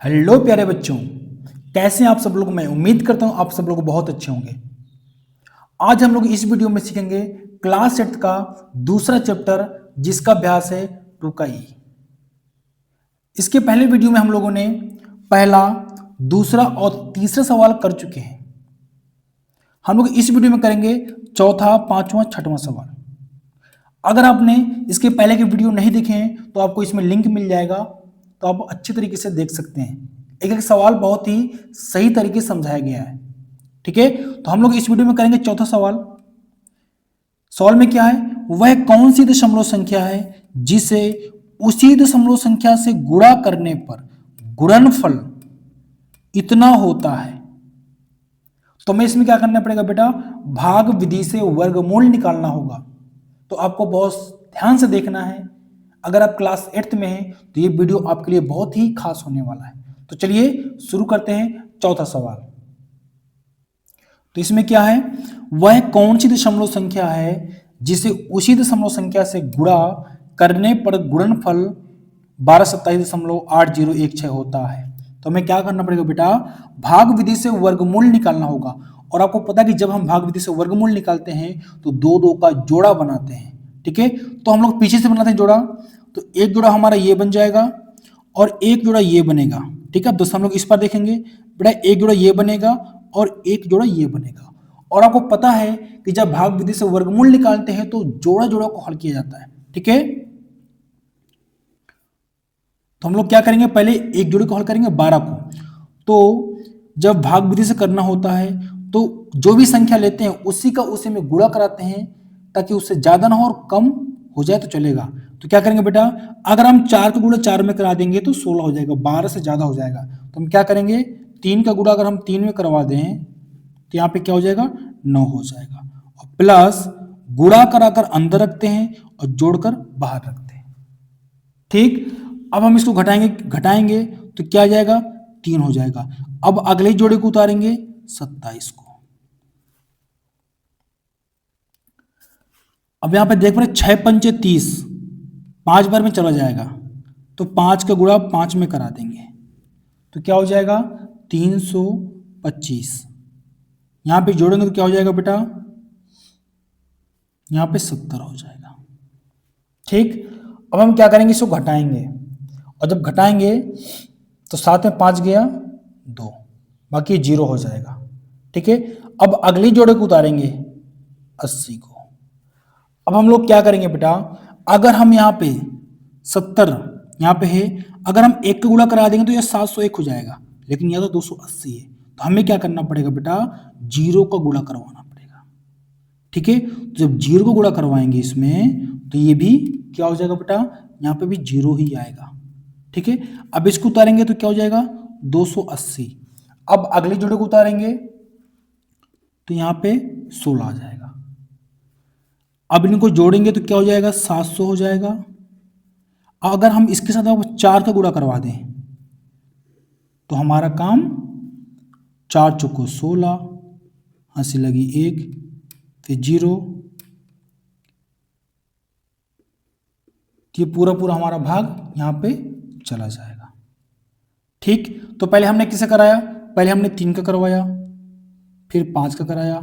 Hello प्यारे बच्चों, कैसे हैं आप सब लोग। मैं उम्मीद करता हूं आप सब लोग बहुत अच्छे होंगे। आज हम लोग इस वीडियो में सीखेंगे क्लास 8 का दूसरा चैप्टर जिसका अभ्यास है रुकाई। इसके पहले वीडियो में हम लोगों ने पहला, दूसरा और तीसरा सवाल कर चुके हैं। हम लोग इस वीडियो में करेंगे चौथा, पांचवा, छठवां सवाल। अगर आपने इसके पहले के वीडियो नहीं देखे हैं तो आपको इसमें लिंक मिल जाएगा, तो आप अच्छी तरीके से देख सकते हैं। एक एक सवाल बहुत ही सही तरीके से समझाया गया है। ठीक है, तो हम लोग इस वीडियो में करेंगे चौथा सवाल। सवाल में क्या है, वह कौन सी दशमलव संख्या है जिसे उसी दशमलव संख्या से गुणा करने पर गुणनफल इतना होता है। तो मैं इसमें क्या करना पड़ेगा बेटा, भाग विधि से वर्गमूल निकालना होगा। तो आपको बहुत ध्यान से देखना है। अगर आप क्लास 8th में हैं तो ये वीडियो आपके लिए बहुत ही खास होने वाला है। तो चलिए शुरू करते हैं चौथा सवाल। तो इसमें क्या है, वह कौन सी दशमलव संख्या है जिसे उसी दशमलव संख्या से गुणा करने पर गुणनफल 1227.8016 होता है। तो हमें क्या करना पड़ेगा बेटा, भाग विधि से वर्गमूल निकालना होगा। और आपको पता है कि जब हम भाग विधि से वर्गमूल निकालते हैं तो दो दो का जोड़ा बनाते हैं। ठीक है, तो हम लोग पीछे से बनाते हैं जोड़ा। तो एक जोड़ा हमारा ये बन जाएगा और एक जोड़ा ये बनेगा। ठीक है, दोस्तों हम लोग इस पर देखेंगे बेटा, एक जोड़ा ये बनेगा और एक जोड़ा ये बनेगा। और आपको पता है कि जब भाग विधि से वर्गमूल निकालते हैं तो जोड़ा जोड़ा को हल किया जाता है। ठीक है, तो हम लोग क्या करेंगे, पहले एक जोड़े को हल करेंगे 12 को। तो जब भाग विधि से करना होता है तो जो भी संख्या लेते हैं उसी का उसी में गुणा कराते हैं, ताकि उससे ज्यादा ना हो और कम हो जाए तो चलेगा। तो क्या करेंगे बेटा, अगर हम 4 का गुणा 4 में करा देंगे तो 16 हो जाएगा, 12 से ज्यादा हो जाएगा। तो हम क्या करेंगे, 3 का गुणा अगर हम 3 में करवा दें तो यहाँ पे क्या हो जाएगा, 9 हो जाएगा। और प्लस गुणा कराकर अंदर रखते हैं और जोड़कर बाहर रखते हैं। ठीक, अब हम इसको घटाएंगे घटाएंगे तो क्या आ जाएगा, 3 हो जाएगा। अब अगले जोड़े को उतारेंगे 27 को। अब यहां पे देख रहे 6 पंचे 30, 5 बार में चला जाएगा। तो 5 का गुणा 5 में करा देंगे तो क्या हो जाएगा, 325। यहां पे जोड़ेंगे तो क्या हो जाएगा बेटा, यहां पे 70 हो जाएगा। ठीक, अब हम क्या करेंगे, इसको घटाएंगे। और जब घटाएंगे तो 7 में 5 गया 2, बाकी 0 हो जाएगा। ठीक है, अब अगली जोड़े को उतारेंगे 80 को। अब हम लोग क्या करेंगे बेटा, अगर हम यहाँ पे 70 यहाँ पे है, अगर हम 1 का गुणा करा देंगे तो यह 701 हो जाएगा, लेकिन यह तो 280 है। तो हमें क्या करना पड़ेगा बेटा, 0 का गुणा करवाना पड़ेगा। ठीक है, तो जब 0 को गुणा करवाएंगे इसमें तो ये भी क्या हो जाएगा बेटा, यहाँ पे भी 0 ही आएगा। ठीक है, अब इसको उतारेंगे तो क्या हो जाएगा, 280। अब अगले जोड़े को उतारेंगे तो यहाँ पे 16 आ जाएगा। अब इनको जोड़ेंगे तो क्या हो जाएगा, 700 हो जाएगा। अगर हम इसके साथ 4 का गुणा करवा दें तो हमारा काम 4 चौको 16, हंसी लगी 1, फिर 0। ये पूरा पूरा हमारा भाग यहाँ पे चला जाएगा। ठीक, तो पहले हमने किसे कराया, पहले हमने 3 का करवाया, फिर 5 का कराया,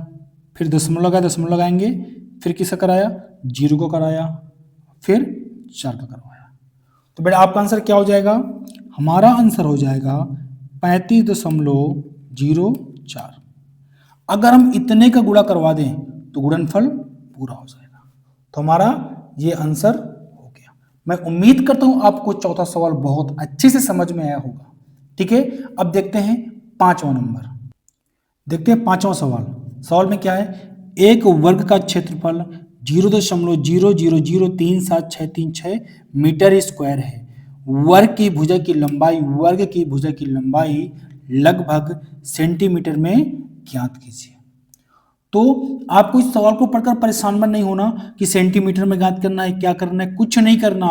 फिर दशमलव लगाया, दशमलव लगाएंगे, फिर किसका कराया, 0 को कराया, फिर 4 का करवाया। तो बेटा आपका आंसर क्या हो जाएगा, हमारा आंसर हो जाएगा 35.04। अगर हम इतने का गुणा करवा दें तो गुणनफल पूरा हो जाएगा। तो हमारा ये आंसर हो गया। मैं उम्मीद करता हूं आपको चौथा सवाल बहुत अच्छे से समझ में आया होगा। ठीक है, अब देखते हैं पांचवा नंबर। देखते हैं पांचवा सवाल। सवाल में क्या है, एक वर्ग का क्षेत्रफल 0.00037636 मीटर स्क्वायर है। वर्ग की भुजा की लंबाई लगभग सेंटीमीटर में ज्ञात कीजिए। तो आपको इस सवाल को पढ़कर परेशान मत नहीं होना कि सेंटीमीटर में ज्ञात करना है, क्या करना है, कुछ नहीं करना।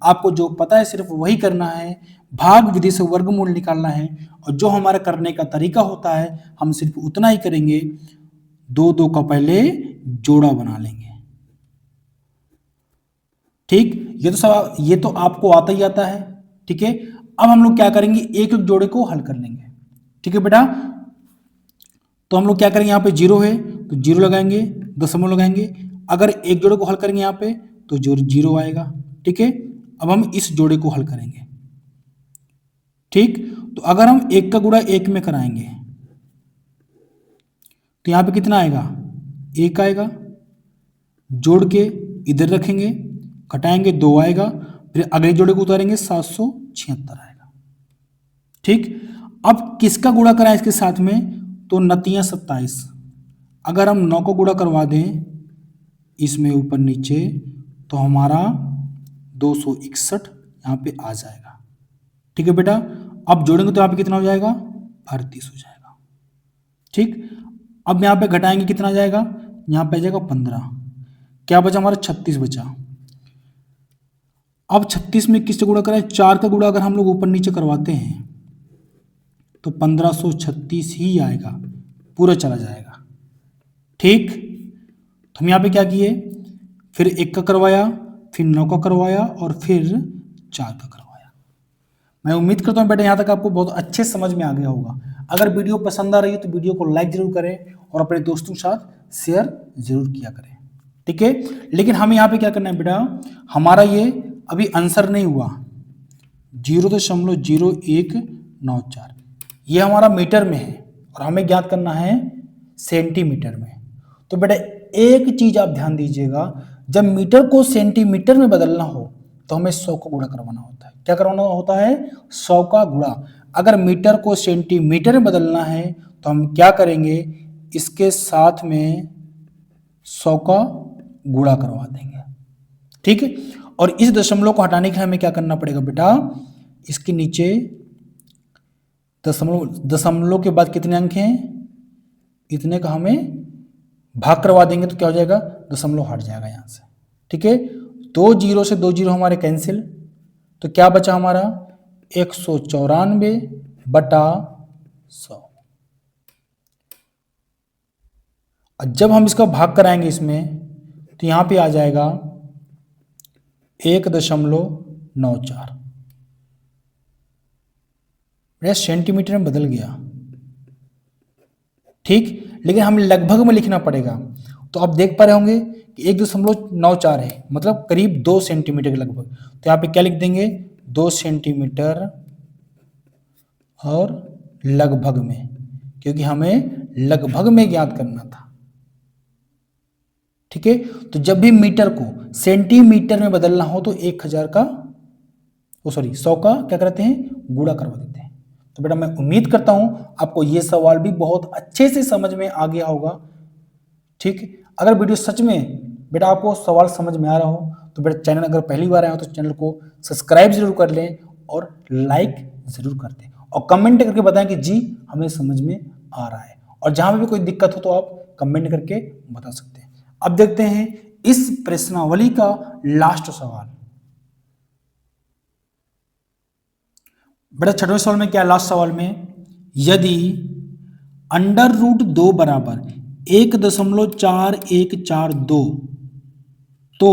आपको जो पता है सिर्फ वही करना है। भाग विधि से वर्गमूल निकालना है और जो हमारा करने का तरीका होता है हम सिर्फ उतना ही करेंगे, 2 का पहले जोड़ा बना लेंगे। ठीक, ये तो आपको आता ही आता है। ठीक है, अब हम लोग क्या करेंगे, एक एक जोड़े को हल कर लेंगे। ठीक है बेटा, तो हम लोग क्या करेंगे, यहाँ पे जीरो है तो जीरो लगाएंगे, दशमलव लगाएंगे। अगर एक जोड़े को हल करेंगे यहाँ पे तो जीरो आएगा। ठीक है, अब हम इस जोड़े को हल करेंगे। ठीक, तो अगर हम एक का गुणा एक में कराएंगे तो यहाँ पे कितना आएगा, एक आएगा। जोड़ के इधर रखेंगे, घटाएंगे, दो आएगा। फिर अगले जोड़े को उतारेंगे, 776 आएगा। ठीक, अब किसका गुणा कराएं इसके साथ में, तो नतिया 27। अगर हम 9 को गुणा करवा दें इसमें ऊपर नीचे तो हमारा 261 यहाँ पे आ जाएगा। ठीक है बेटा, अब जोड़ेंगे तो यहाँ पे कितना हो जाएगा, 38 हो जाएगा। ठीक, अब यहाँ पे घटाएंगे, कितना आ जाएगा, यहाँ पे आ जाएगा 15। क्या बचा हमारा, 36 बचा। अब 36 में किससे गुणा कराएं, 4 का गुणा अगर हम लोग ऊपर नीचे करवाते हैं तो 1536 ही आएगा, पूरा चला जाएगा। ठीक, तो हम यहाँ पे क्या किए, फिर 1 का करवाया, फिर 9 का करवाया और फिर 4 का करवाया। मैं उम्मीद करता हूँ बेटा यहाँ तक आपको बहुत अच्छे समझ में आ गया होगा। अगर वीडियो पसंद आ रही है तो वीडियो को लाइक जरूर करें और अपने दोस्तों के साथ शेयर जरूर किया करें। ठीक है, लेकिन हमें यहाँ पे क्या करना है बेटा, हमारा ये अभी आंसर नहीं हुआ, 0.0194, ये हमारा मीटर में है और हमें ज्ञात करना है सेंटीमीटर में। तो बेटा एक चीज आप ध्यान दीजिएगा, जब मीटर को सेंटीमीटर में बदलना हो तो हमें 100 का गुणा करवाना होता है। क्या करवाना होता है, 100 का गुणा। अगर मीटर को सेंटीमीटर में बदलना है तो हम क्या करेंगे, इसके साथ में 100 का गुणा करवा देंगे। ठीक है, और इस दशमलव को हटाने के लिए हमें क्या करना पड़ेगा बेटा, इसके नीचे दशमलव के बाद कितने अंक हैं, इतने का हमें भाग करवा देंगे तो क्या हो जाएगा, दशमलव हट जाएगा यहां से। ठीक है, 2 जीरो से 2 जीरो हमारे कैंसिल, तो क्या बचा हमारा 194/100। और जब हम इसका भाग कराएंगे इसमें तो यहां पे आ जाएगा 1.94। सेंटीमीटर में बदल गया। ठीक, लेकिन हमें लगभग में लिखना पड़ेगा। तो आप देख पा रहे होंगे कि 1.94 है, मतलब करीब 2 सेंटीमीटर के लगभग। तो यहाँ पे क्या लिख देंगे, 2 सेंटीमीटर और लगभग में, क्योंकि हमें लगभग में ज्ञात करना था। ठीक है, तो जब भी मीटर को सेंटीमीटर में बदलना हो तो 1,000 का 100 का क्या करते हैं, गुणा करवा देते हैं। तो बेटा मैं उम्मीद करता हूं आपको ये सवाल भी बहुत अच्छे से समझ में आ गया होगा। ठीक, अगर वीडियो सच में बेटा आपको सवाल समझ में आ रहा हो तो बेटा चैनल अगर पहली बार आया हो तो चैनल को सब्सक्राइब जरूर कर लें और लाइक जरूर कर दें और कमेंट करके बताएं कि जी हमें समझ में आ रहा है। और जहां भी कोई दिक्कत हो तो आप कमेंट करके बता सकते हैं। अब देखते हैं इस प्रश्नावली का लास्ट सवाल। बेटा 6वें सवाल में क्या, लास्ट सवाल में, यदि √2 बराबर 1.4142 तो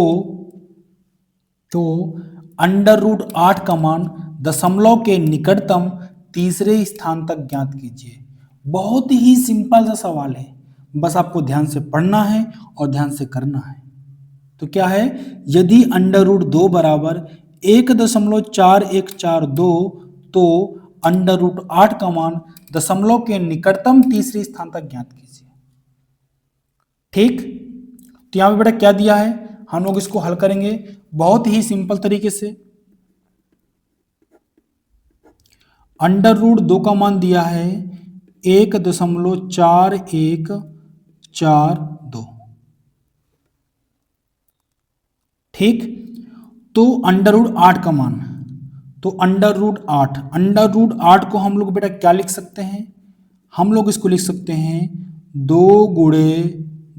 √8 का मान दशमलव के निकटतम तीसरे स्थान तक ज्ञात कीजिए। बहुत ही सिंपल सा सवाल है, बस आपको ध्यान से पढ़ना है और ध्यान से करना है। तो क्या है, यदि √2 बराबर 1.4142 तो √8 का मान दशमलव के निकटतम तीसरे स्थान तक ज्ञात कीजिए। ठीक, तो यहां पे बेटा क्या दिया है, हम लोग इसको हल करेंगे बहुत ही सिंपल तरीके से। √2 का मान दिया है 1.4142। ठीक, तो √8 का मान, तो √8 को हम लोग बेटा क्या लिख सकते हैं, हम लोग इसको लिख सकते हैं 2 गुणे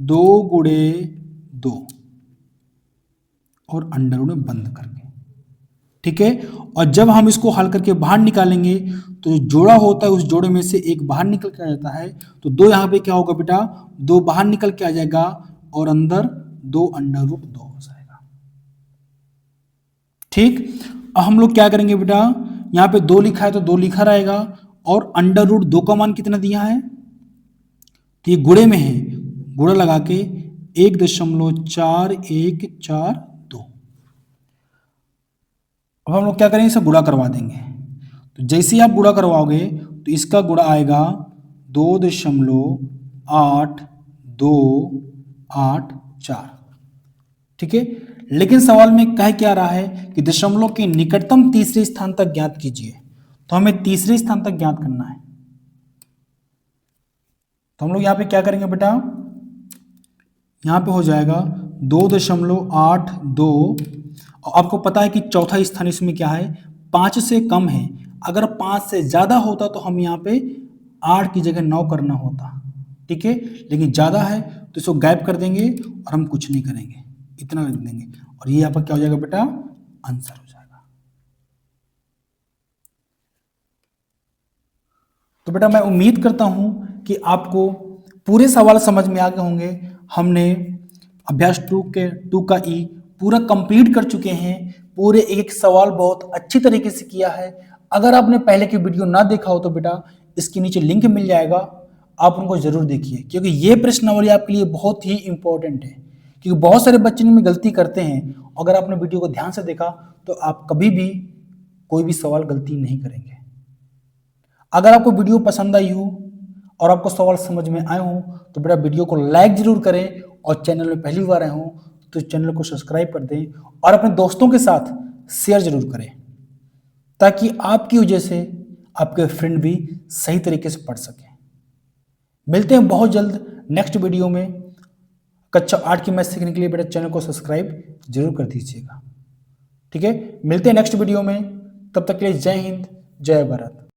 2 और अंडर रूट में बंद करके। ठीक है, और जब हम इसको हल करके बाहर निकालेंगे तो जो जोड़ा होता है उस जोड़े में से एक बाहर निकल के आ जाता है, तो 2 यहाँ पे क्या होगा बेटा, 2 बाहर निकल के आ जाएगा और अंदर 2 √2 हो जाएगा। ठीक, अब हम लोग क्या करेंगे बेटा, यहाँ पे 2 लिखा है तो 2 लिखा रहेगा, और अंडर रूट 2 का मान कितना दिया है, तो ये गुणे में है, गुणा लगा के 1.4142। अब हम लोग क्या करेंगे, इसे गुणा करवा देंगे। तो जैसे ही आप गुणा करवाओगे तो इसका गुणा आएगा 2.8284। ठीक है, लेकिन सवाल में कह क्या रहा है कि दशमलव के निकटतम तीसरे स्थान तक ज्ञात कीजिए, तो हमें तीसरे स्थान तक ज्ञात करना है। तो हम लोग यहाँ पे क्या करेंगे बेटा, यहाँ पे हो जाएगा 2.82। आपको पता है कि चौथा स्थान इसमें क्या है, 5 से कम है। अगर 5 से ज़्यादा होता तो हम यहाँ पे 8 की जगह 9 करना होता, ठीक है, लेकिन ज़्यादा है तो इसको गायब कर देंगे और हम कुछ नहीं करेंगे, इतना लिख देंगे, और ये यहाँ पर क्या हो जाएगा बेटा, आंसर हो जाएगा। तो बेटा मैं उम्मीद करता हूँ कि आपको पूरे सवाल समझ में आ गए होंगे। हमने अभ्यास 2 का ई पूरा कंप्लीट कर चुके हैं, पूरे एक सवाल बहुत अच्छी तरीके से किया है। अगर आपने पहले की वीडियो ना देखा हो तो बेटा इसके नीचे लिंक मिल जाएगा, आप उनको जरूर देखिए, क्योंकि ये प्रश्नावली आपके लिए बहुत ही इंपॉर्टेंट है, क्योंकि बहुत सारे बच्चे इनमें गलती करते हैं। अगर आपने वीडियो को ध्यान से देखा तो आप कभी भी कोई भी सवाल गलती नहीं करेंगे। अगर आपको वीडियो पसंद आई हो और आपको सवाल समझ में आए हो तो बेटा वीडियो को लाइक जरूर करें, और चैनल में पहली बार आए हो तो चैनल को सब्सक्राइब कर दें, और अपने दोस्तों के साथ शेयर जरूर करें, ताकि आपकी वजह से आपके फ्रेंड भी सही तरीके से पढ़ सकें। मिलते हैं बहुत जल्द नेक्स्ट वीडियो में। कक्षा 8 की मैथ सीखने के लिए बेटा चैनल को सब्सक्राइब जरूर कर दीजिएगा, ठीक है। मिलते हैं नेक्स्ट वीडियो में, तब तक के लिए जय हिंद, जय भारत।